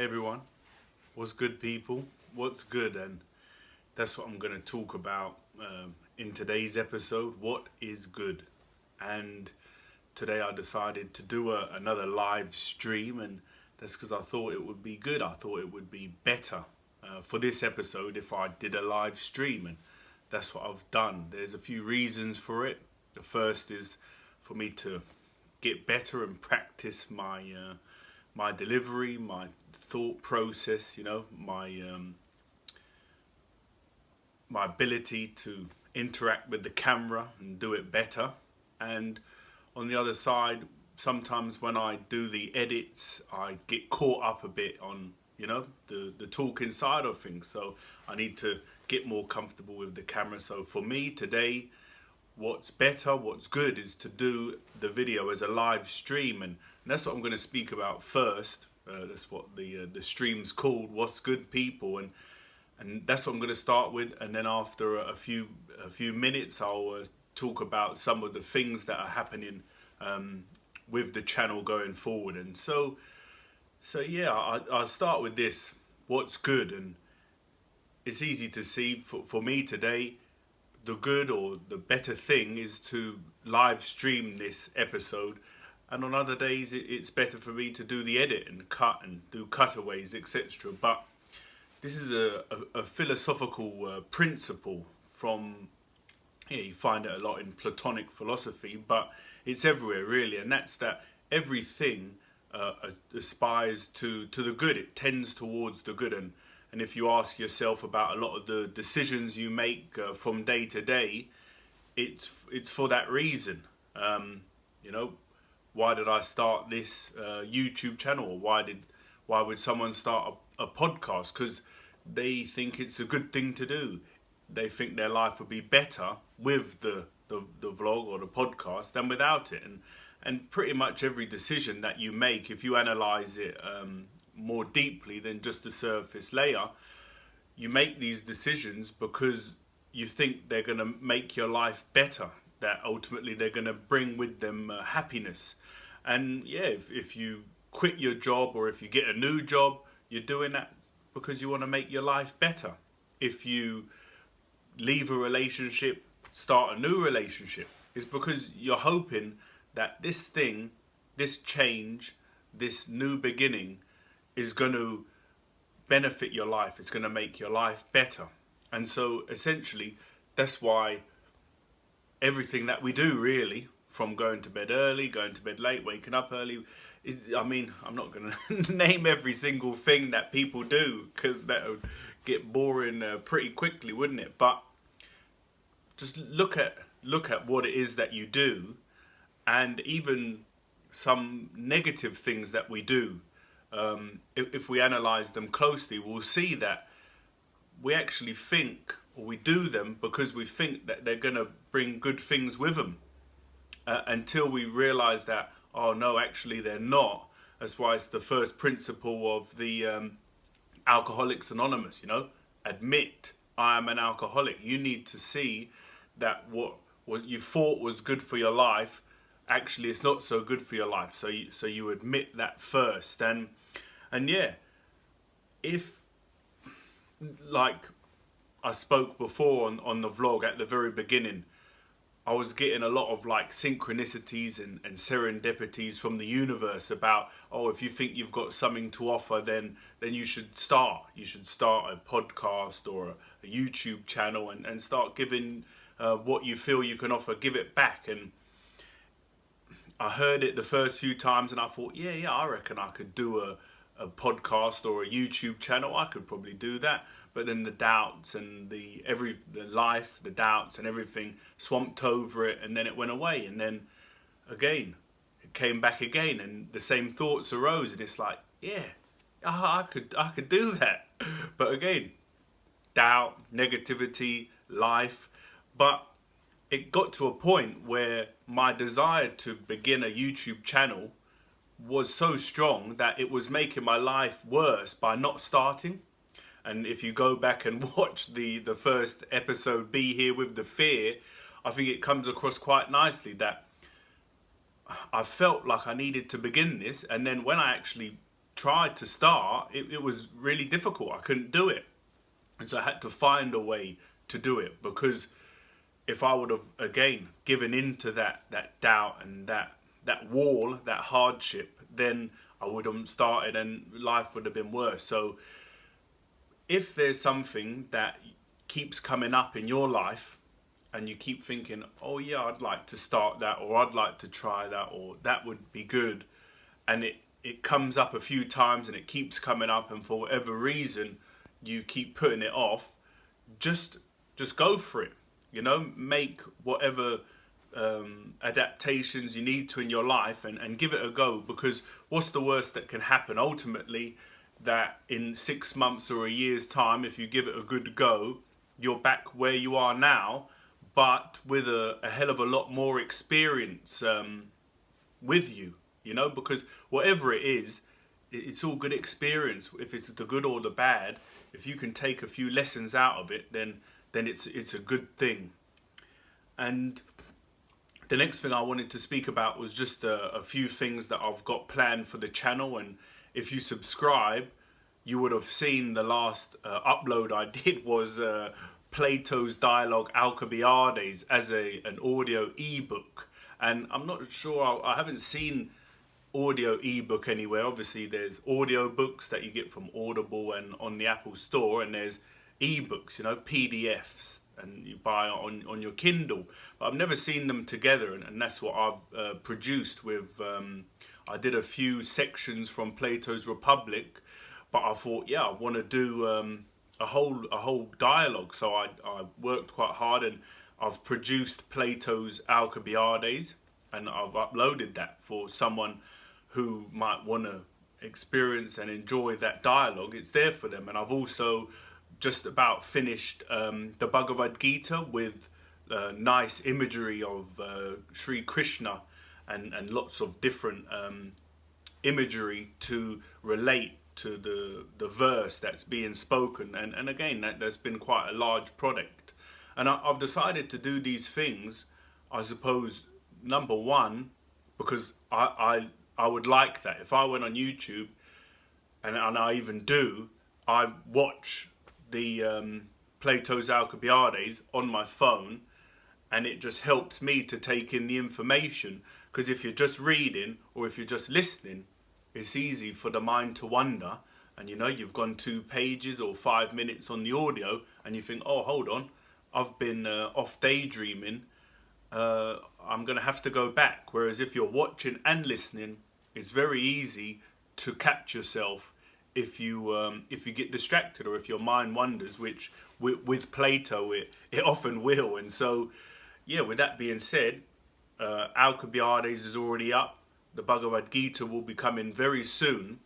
Hey everyone, what's good, people? What's good? And that's what I'm going to talk about in today's episode. What is good? And today I decided to do another live stream, and that's because I thought it would be good. I thought it would be better for this episode if I did a live stream, and that's what I've done. There's a few reasons for it. The first is for me to get better and practice my delivery, my thought process, my ability to interact with the camera and do it better. And on the other side, sometimes when I do the edits, I get caught up a bit on, the talking side of things. So I need to get more comfortable with the camera. So for me today, what's better, what's good is to do the video as a live stream, and that's what I'm going to speak about first. That's what the stream's called, What's Good, People, and that's what I'm going to start with. And then after a few minutes, I'll talk about some of the things that are happening with the channel going forward. And so yeah, I'll start with this. What's good? And it's easy to see for me today. The good or the better thing is to live stream this episode, and on other days it's better for me to do the edit and cut and do cutaways, etc. But this is a philosophical principle from, you find it a lot in Platonic philosophy, but it's everywhere really, and that's that everything aspires to the good. It tends towards the good, and if you ask yourself about a lot of the decisions you make from day to day, it's for that reason. Why did I start this YouTube channel? Why would someone start a podcast? Because they think it's a good thing to do. They think their life would be better with the vlog or the podcast than without it. And pretty much every decision that you make, if you analyze it more deeply than just the surface layer, you make these decisions because you think they're going to make your life better, that ultimately they're going to bring with them happiness. And yeah, if you quit your job or if you get a new job, you're doing that because you want to make your life better. If you leave a relationship, start a new relationship, it's because you're hoping that this thing, this change, this new beginning is going to benefit your life. It's going to make your life better. And so essentially that's why everything that we do really, from going to bed early, going to bed late, waking up early, I'm not going to name every single thing that people do because that would get boring pretty quickly, wouldn't it? But just look at what it is that you do, and even some negative things that we do. If we analyze them closely, we'll see that we actually think, or we do them because we think that they're going to bring good things with them, until we realize that, oh no, actually they're not. That's why it's the first principle of the Alcoholics Anonymous. Admit I am an alcoholic. You need to see that what you thought was good for your life, actually it's not so good for your life. So you admit that first. And yeah, if, like I spoke before on the vlog at the very beginning, I was getting a lot of like synchronicities and serendipities from the universe about, if you think you've got something to offer, then you should start. You should start a podcast or a YouTube channel and start giving what you feel you can offer, give it back. And I heard it the first few times and I thought, yeah, I reckon I could do a podcast or a YouTube channel. I could probably do that. But then the doubts and the doubts and everything swamped over it, and then it went away. And then again, it came back again, and the same thoughts arose, and it's like, yeah, I could do that. But again, doubt, negativity, life. But it got to a point where my desire to begin a YouTube channel was so strong that it was making my life worse by not starting. And if you go back and watch the first episode, Be Here with the Fear, I think it comes across quite nicely that I felt like I needed to begin this. And then when I actually tried to start, it was really difficult. I couldn't do it. And so I had to find a way to do it, because if I would have, again, given into that doubt and that wall, that hardship, then I would have started and life would have been worse. So if there's something that keeps coming up in your life and you keep thinking, oh yeah, I'd like to start that, or I'd like to try that, or that would be good, and it comes up a few times and it keeps coming up, and for whatever reason you keep putting it off, just go for it. You know, make whatever adaptations you need to in your life, and give it a go, because what's the worst that can happen? Ultimately, that in 6 months or a year's time, if you give it a good go, you're back where you are now, but with a hell of a lot more experience with you, you know, because whatever it is, it's all good experience. If it's the good or the bad, if you can take a few lessons out of it, then it's a good thing. And the next thing I wanted to speak about was just a few things that I've got planned for the channel. And if you subscribe, you would have seen the last upload I did was Plato's Dialogue Alcibiades as an audio ebook. And I'm not sure, I haven't seen audio ebook anywhere. Obviously there's audio books that you get from Audible and on the Apple Store, and there's ebooks, you know, PDFs, and you buy on your Kindle, but I've never seen them together, and that's what I've produced with. I did a few sections from Plato's Republic, but I thought, yeah, I want to do a whole dialogue, so I worked quite hard, and I've produced Plato's Alcibiades, and I've uploaded that for someone who might want to experience and enjoy that dialogue. It's there for them. And I've also just about finished the Bhagavad Gita with nice imagery of Sri Krishna and lots of different imagery to relate to the verse that's being spoken. And again, that's been quite a large product. And I've decided to do these things, I suppose, number one, because I would like that. If I went on YouTube, and I even do, I watch the Plato's Alcibiades on my phone, and it just helps me to take in the information. Because if you're just reading or if you're just listening, it's easy for the mind to wander, and you know, you've gone 2 pages or 5 minutes on the audio and you think, oh, hold on, I've been off daydreaming, I'm gonna have to go back. Whereas if you're watching and listening, it's very easy to catch yourself if you get distracted, or if your mind wanders, which with Plato it often will. And so, yeah, with that being said, Alcibiades is already up. The Bhagavad Gita will be coming very soon,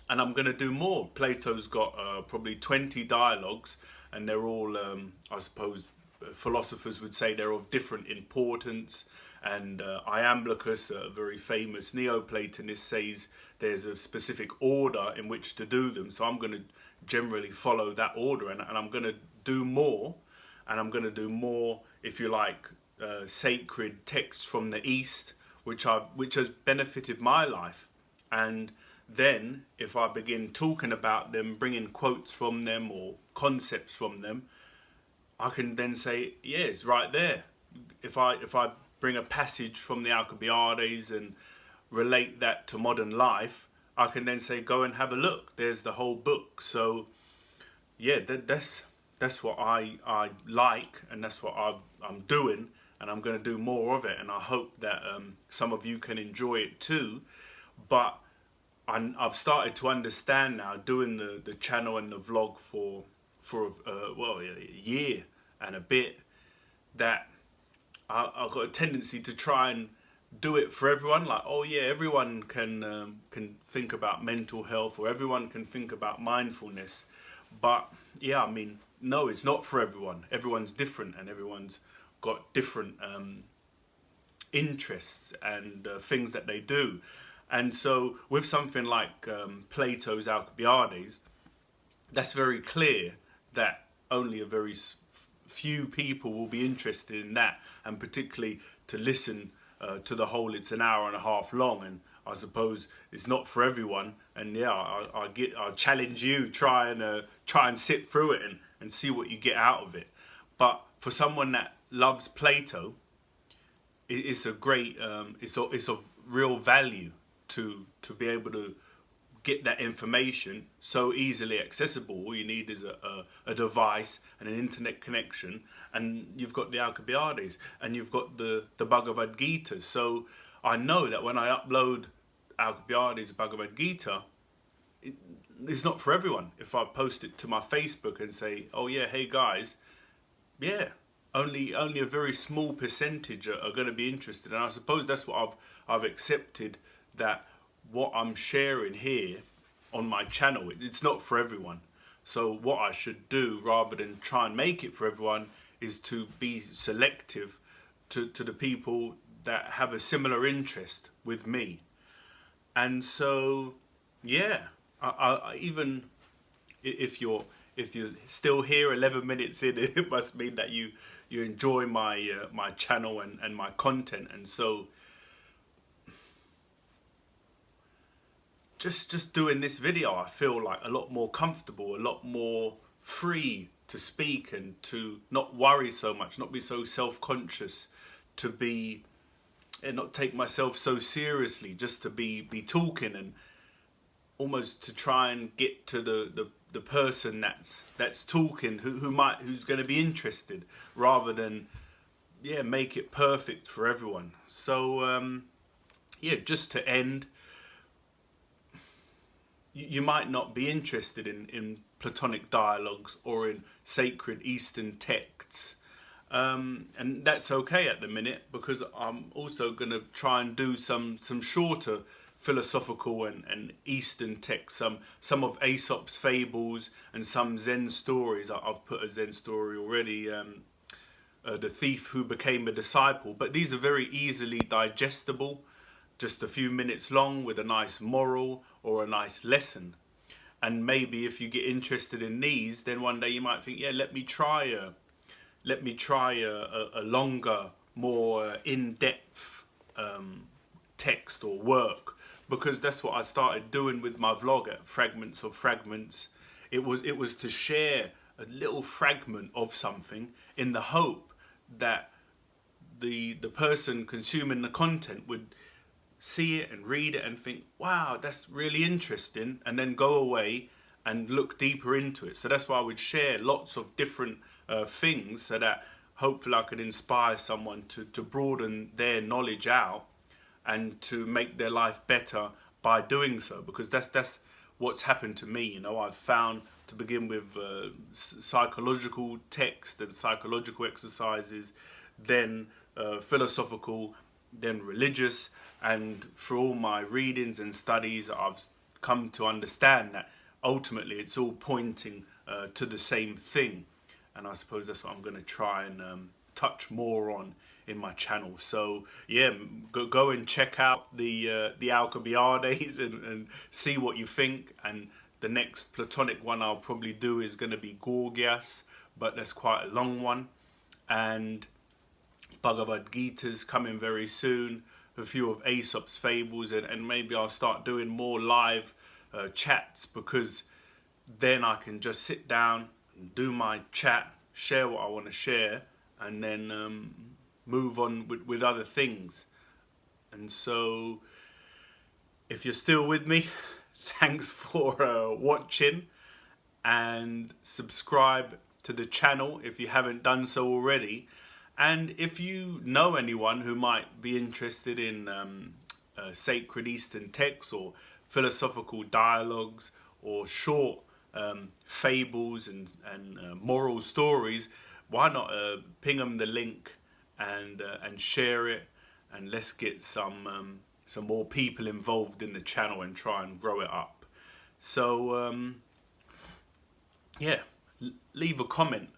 and I'm going to do more. Plato's got probably 20 dialogues, and they're all, I suppose, philosophers would say they're of different importance. And Iamblichus, a very famous Neoplatonist, says there's a specific order in which to do them. So I'm going to generally follow that order, and I'm going to do more. And I'm going to do more, if you like, sacred texts from the East, which has benefited my life. And then if I begin talking about them, bringing quotes from them or concepts from them, I can then say, yeah, it's right there. If I bring a passage from the Alcibiades and relate that to modern life, I can then say, go and have a look. There's the whole book. So, yeah, that's what I like, and that's what I'm doing, and I'm going to do more of it. And I hope that some of you can enjoy it too. But I've started to understand now, doing the channel and the vlog for a year and a bit, that I've got a tendency to try and do it for everyone. Like, oh yeah, everyone can think about mental health, or everyone can think about mindfulness. But yeah, I mean, no, it's not for everyone. Everyone's different, and everyone's got different interests and things that they do. And so with something like Plato's Alcibiades, that's very clear that only a very few people will be interested in that, and particularly to listen to the whole. It's an hour and a half long, and I suppose it's not for everyone. And yeah, I challenge you, try and sit through it and see what you get out of it. But for someone that loves Plato, it's a great, it's of real value to be able to get that information so easily accessible. All you need is a device and an internet connection, and you've got the Alcibiades and you've got the Bhagavad Gita. So I know that when I upload Alcibiades, Bhagavad Gita, it's not for everyone. If I post it to my Facebook and say, oh yeah, hey guys, yeah, only a very small percentage are going to be interested. And I suppose that's what I've accepted, that what I'm sharing here on my channel, it's not for everyone. So what I should do, rather than try and make it for everyone, is to be selective to the people that have a similar interest with me. And so yeah, I even if you're still here 11 minutes in, it must mean that you enjoy my my channel and my content. And so just doing this video, I feel like a lot more comfortable, a lot more free to speak and to not worry so much, not be so self-conscious, to be and not take myself so seriously, just to be talking, and almost to try and get to the person that's talking, who's going to be interested, rather than make it perfect for everyone. So just to end, you might not be interested in Platonic dialogues or in sacred Eastern texts, and that's okay at the minute, because I'm also going to try and do some shorter philosophical and Eastern texts, some of Aesop's fables and some Zen stories. I've put a Zen story already, The Thief Who Became a Disciple, but these are very easily digestible, just a few minutes long, with a nice moral or a nice lesson. And maybe if you get interested in these, then one day you might think, yeah, let me try a longer, more in-depth text or work, because that's what I started doing with my vlog at Fragments of Fragments. It was to share a little fragment of something in the hope that the person consuming the content would see it and read it and think, wow, that's really interesting, and then go away and look deeper into it. So that's why I would share lots of different things, so that hopefully I could inspire someone to broaden their knowledge out and to make their life better by doing so, because that's what's happened to me. You know, I've found, to begin with, psychological text and psychological exercises, then philosophical, then religious, and through all my readings and studies, I've come to understand that ultimately it's all pointing to the same thing. And I suppose that's what I'm going to try and touch more on in my channel. So yeah, go and check out the Alcibiades and see what you think. And the next Platonic one I'll probably do is going to be Gorgias, but that's quite a long one. And Bhagavad Gita's coming very soon, a few of Aesop's fables, and maybe I'll start doing more live chats, because then I can just sit down and do my chat, share what I want to share, and then move on with other things. And so if you're still with me, thanks for watching, and subscribe to the channel if you haven't done so already. And if you know anyone who might be interested in sacred Eastern texts or philosophical dialogues or short fables and moral stories, why not ping them the link and share it, and let's get some more people involved in the channel and try and grow it up. So yeah, leave a comment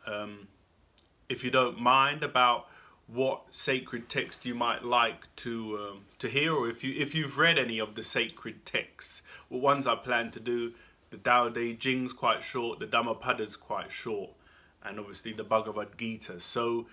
if you don't mind, about what sacred text you might like to hear, or if you've read any of the sacred texts. Well, ones I plan to do, the Tao Te Ching's quite short, the Dhammapada's quite short, and obviously the Bhagavad Gita. So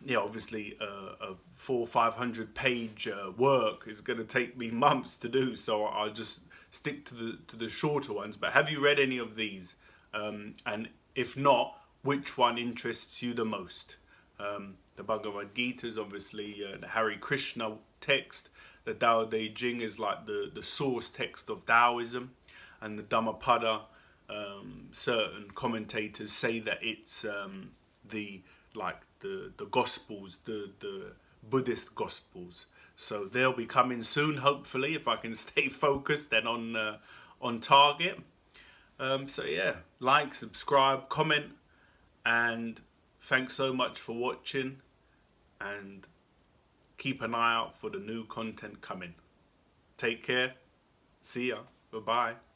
yeah, obviously a 400-500 page work is going to take me months to do, so I'll just stick to the shorter ones. But have you read any of these? And if not, which one interests you the most? The Bhagavad Gita is obviously the Hare Krishna text. The Tao Te Ching is like the source text of Taoism, and the Dhammapada. Certain commentators say that it's the Gospels, the Buddhist Gospels. So they'll be coming soon, hopefully, if I can stay focused and on target. So yeah, like, subscribe, comment, and thanks so much for watching, and keep an eye out for the new content coming. Take care. See ya. Bye-bye.